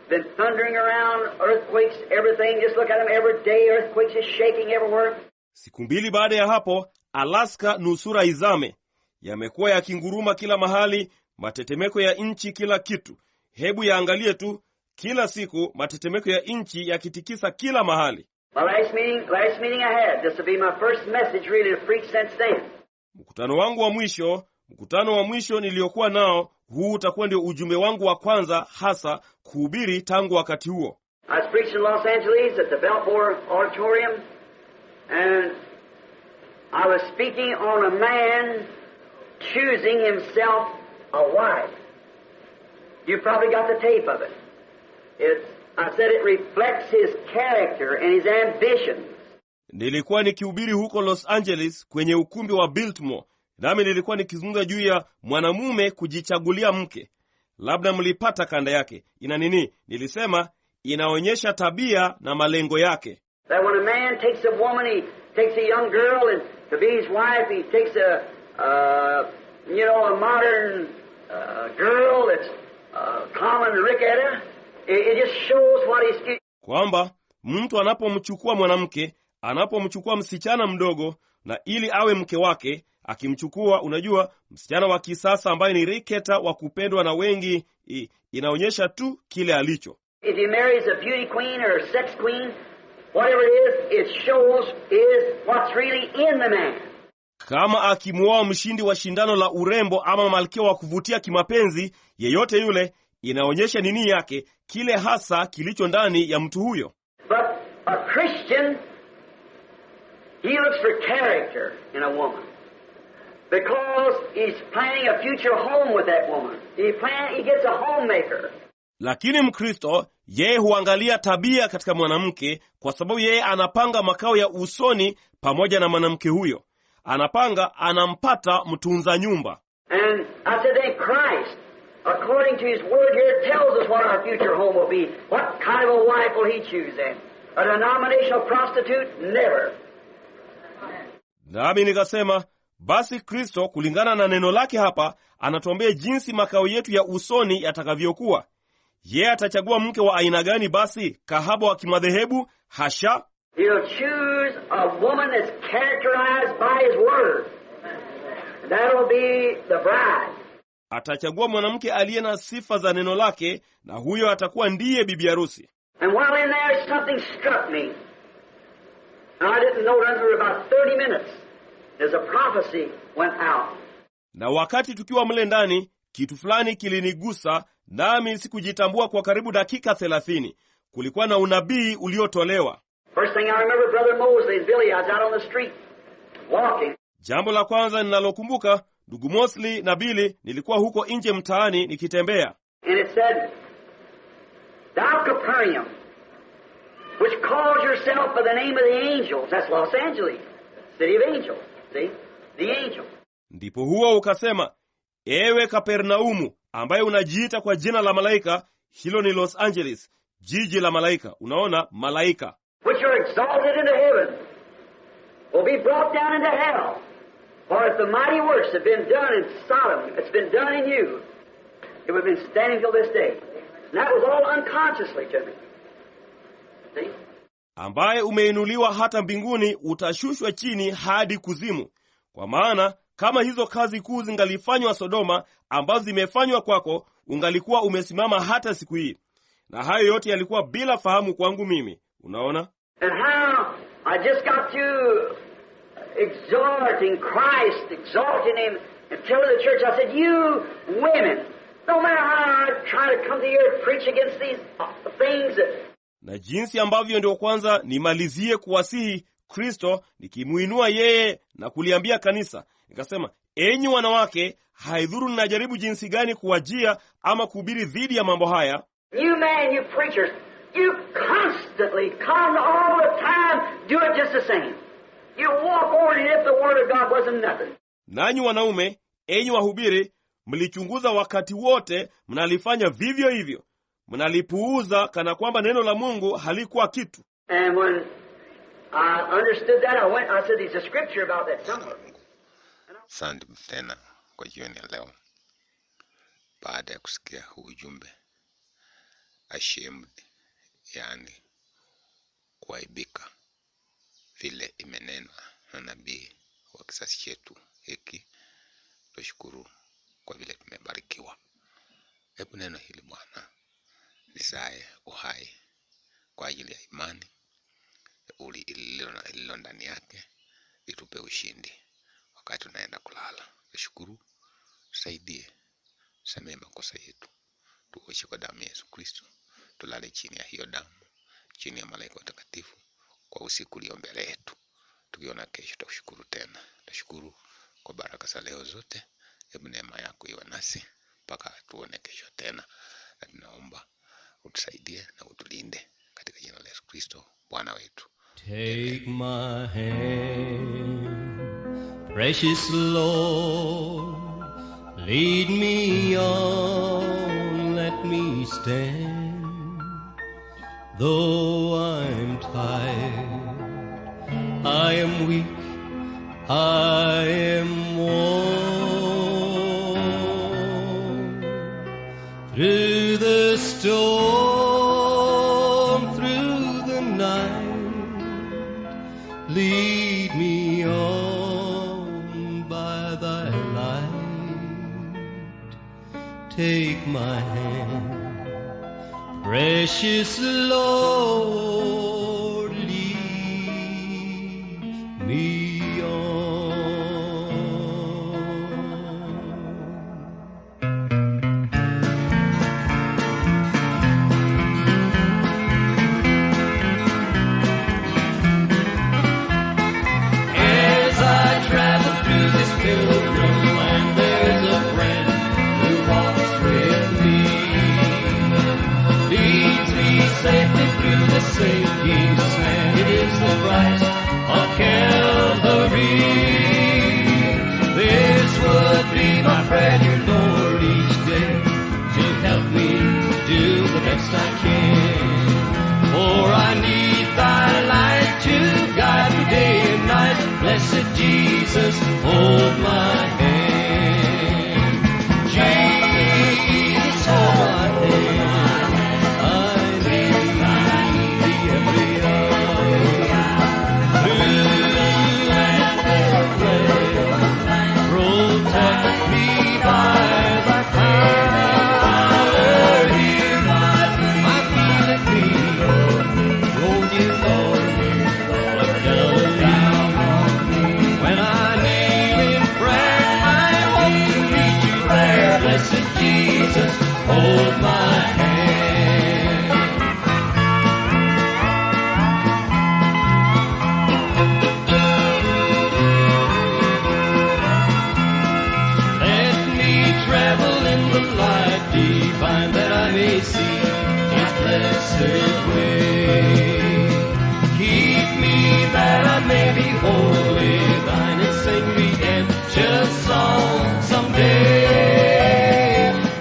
Been thundering around, earthquakes, everything. Just look at them every day, earthquakes is shaking everywhere. Siku 2 baada ya hapo, Alaska nusura izame. Yamekuwa yakinguruma kila mahali, matetemeko ya nchi kila kitu. Hebu yaangalie tu, kila siku matetemeko ya nchi yakitikisa kila mahali. My last meeting I had, this will be my first message really to preach since then. Mkutano wa mwisho niliokuwa nao, huu utakuwa ndio ujumbe wangu wa kwanza hasa kuhubiri tangu wakati huo. I was preaching in Los Angeles at the Belmore Auditorium, and I was speaking on a man choosing himself a wife. You probably got the tape of it. I said it reflects his character and his ambitions. Nilikuwa nikihubiri huko Los Angeles kwenye ukumbi wa Biltmore, nami nilikuwa nikizungumza juu ya mwanamume kujichagulia mke. Labda mlipata kanda yake. Ina nini? Nilisema inaonyesha tabia na malengo yake. That when a man takes a woman, he takes a young girl and to be his wife, he takes a modern girl that's common Ricketta. It just shows what he's... Kwamba mtu anapomchukua mwanamke, anapomchukua msichana mdogo na ili awe mke wake, akimchukua, unajua, msichana wa kisasa ambaye ni Ricketta wa kupendwa na wengi, inaonyesha tu kile alicho. If he marries a beauty queen or a sex queen, whatever it shows is what's really in the man. Kama akimuoa mshindi wa shindano la urembo ama malkia wa kuvutia kimapenzi, yeyote yule, inaonyesha nini yake, kile hasa kilicho ndani ya mtu huyo. But a Christian, he looks for character in a woman. Because he's planning a future home with that woman. He gets a homemaker. Lakini Mkristo, yeye huangalia tabia katika mwanamke, kwa sababu yeye anapanga makao ya usoni pamoja na mwanamke huyo. Anampata mtunza nyumba. And I said that Christ, according to his word here, tells us what our future home will be. What kind of a wife will he choose then? A denominational prostitute? Never. Nami nikasema, basi Kristo kulingana na neno lake hapa, anatuambia jinsi makao yetu ya usoni yatakavyokuwa. Yeye atachagua mke wa aina gani basi? Kahaba wa kimadhehebu? Hasha! He'll choose a woman that's characterized by his word. That'll be the bride. Atachagua mwanamke aliye na sifa za neno lake, na huyo atakuwa ndiye bibi harusi. And while in there, something struck me. And I didn't know it until about 30 minutes. As a prophecy went out. Na wakati tukiwa mle ndani, kitu fulani kilinigusa, nami sikujitambua kwa karibu dakika 30. Kulikuwa na unabii uliotolewa. First thing I remember, Brother Mosley and Billy, I was out on the street, walking. Jambo la kwanza ninalokumbuka, ndugu Mosley na Billy, nilikuwa huko nje mtaani nikitembea. And it said, Thou Capernaum, which calls yourself by the name of the angels. That's Los Angeles, city of angels. See? The angels. Ndipo huo ukasema, ewe Kapernaumu, ambaye unajiita kwa jina la malaika, hilo ni Los Angeles, jiji la malaika. Unaona, malaika. Which are exalted into heaven, will be brought down into hell. For if the mighty works have been done in Sodom, it's been done in you, it would have been standing till this day. And that was all unconsciously to me. See? Ambaye umeinuliwa hata mbinguni, utashushwa chini hadi kuzimu. Kwa maana kama hizo kazi kuu zingalifanywa Sodoma, ambazo zimefanywa kwako, ungalikuwa umesimama hata siku hii. Na hayo yote yalikuwa bila fahamu kwangu mimi. Unaona? And how I just got to exalting Christ, exalting him, and telling the church, I said, you women, no matter how I try to come to here and preach against these things that... Na jinsi ambavyo ndio kwanza nimalizie kuwasihi Kristo, nikimuinua yeye na kuliambia kanisa. Nikasema, enyi wanawake, haidhuru ninajaribu jinsi gani kuwajia ama kuhubiri dhidi ya mambo haya. You men, you preachers, you constantly come all the time, do it just the same. You walk over it as if the word of God wasn't nothing. Nanyi wanaume, enyi wahubiri, mlichunguza wakati wote, mnalifanya vivyo hivyo. Mnalipuuza kana kwamba neno la Mungu halikuwa kitu. And when I understood that, I said there's a scripture about that somewhere. Asante tena kwa jioni ya leo. Baada ya kusikia huu ujumbe, ashamed, yani kuaibika, vile imenenwa na nabii wa kisasi chetu hiki, tushukuru kwa vile tumebarikiwa. Hebu neno hili Bwana lisae uhai kwa ajili ya imani ililo ndani yake, itupe ushindi wakati tunaenda kulala. Tushukuru, tusaidie, tusamehe makosa yetu, tuoshe kwa damu ya Yesu Kristo, tulale chini ya hiyo damu, chini ya malaika watakatifu kwa usiku ulio mbele yetu. Tukiona kesho tushukuru tena. Tushukuru kwa baraka za leo zote. Hebu neema yako iwe nasi. mpaka tuone kesho tena, na tunaomba utusaidie na utulinde katika jina la Yesu Kristo Bwana wetu. Take my hand, precious Lord, lead me on, let me stand. Though I'm tired, I am weak, I am worn. Through the storm, through the night, lead me on by thy light. Take my hand, precious Lord, lead me on. As I travel through this pilgrim land, there's a friend who walks with me, leads me safely through the sinking sand. It is the Christ of Calvary. This would be my prayer, dear Lord, each day, to help me do the best I can. For I need thy light to guide me day and night. Blessed Jesus, hold my hand. Jesus, hold my hand. I need thee every hour. Through land and rain, protect me by thy power. Hear my plea at thee. Oh, dear Lord, look down on me. When I kneel in prayer, I hope to meet you there. Blessed Jesus, hold my hand. Let me travel in the light divine, that I may see his blessed way. Keep me that I may be wholly thine, and sing redemption song someday.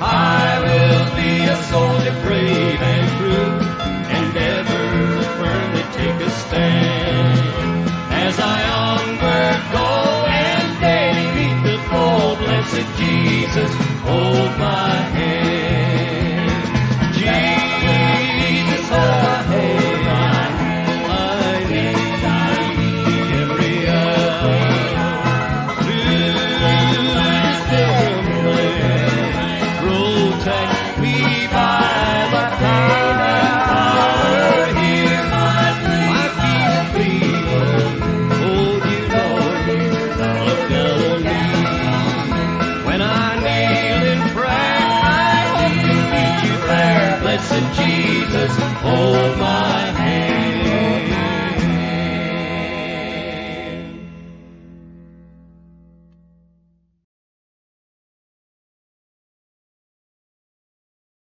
I will be a soldier brave and true, and ever firmly take a stand. As I onward go and daily meet the foe, blessed Jesus, hold my hand. Jesus, hold my hand. I need thee every hour. Through this pilgrim land, protect